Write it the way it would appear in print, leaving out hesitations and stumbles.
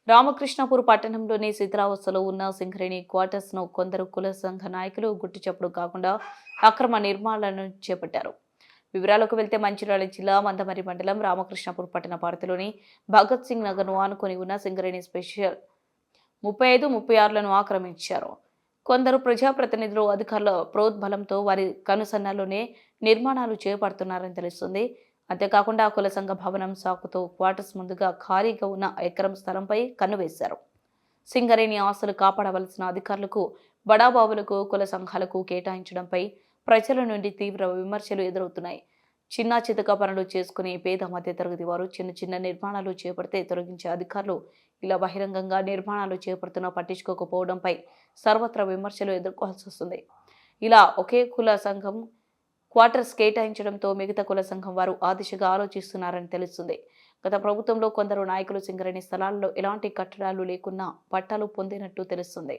రామకృష్ణాపూర్ పట్టణంలోని శిథిలావస్థలో ఉన్న సింగరేణి క్వార్టర్స్ ను కొందరు కుల సంఘ నాయకులు గుట్టుచప్పుడు కాకుండా అక్రమ నిర్మాణాలను చేపట్టారు. వివరాలకు వెళ్తే మంచిర్యాల జిల్లా మందమరి మండలం రామకృష్ణాపూర్ పట్టణ పరిధిలోని భగత్ సింగ్ నగర్ ను ఆనుకొని ఉన్న సింగరేణి స్పెషల్ 35, 36లను ఆక్రమించారు. కొందరు ప్రజాప్రతినిధులు అధికారుల ప్రోద్బలంతో వారి కనుసన్నల్లోనే నిర్మాణాలు చేపడుతున్నారని తెలుస్తుంది. అంతేకాకుండా కుల సంఘ భవనం సాకుతో క్వార్టర్స్ ముందుగా ఖాళీగా ఉన్న ఎకరం స్థలంపై కన్నువేశారు. సింగరేణి ఆస్తులు కాపాడవలసిన అధికారులకు, బడాబాబులకు, కుల సంఘాలకు కేటాయించడంపై ప్రజల నుండి తీవ్ర విమర్శలు ఎదురవుతున్నాయి. చిన్న చితక పనులు చేసుకుని పేద మధ్యతరగతి వారు చిన్న చిన్న నిర్మాణాలు చేపడితే తొలగించే అధికారులు ఇలా బహిరంగంగా నిర్మాణాలు చేపడుతున్నా పట్టించుకోకపోవడంపై సర్వత్రా విమర్శలు ఎదుర్కోవాల్సి వస్తుంది. ఇలా ఒకే కుల సంఘం క్వార్టర్స్ కేటాయించడంతో మిగతా కుల సంఘం వారు ఆ దిశగా ఆలోచిస్తున్నారని తెలుస్తుంది. గత ప్రభుత్వంలో కొందరు నాయకులు సింగరేణి స్థలాల్లో ఎలాంటి కట్టడాలు లేకున్నా పట్టాలు పొందినట్టు తెలుస్తుంది.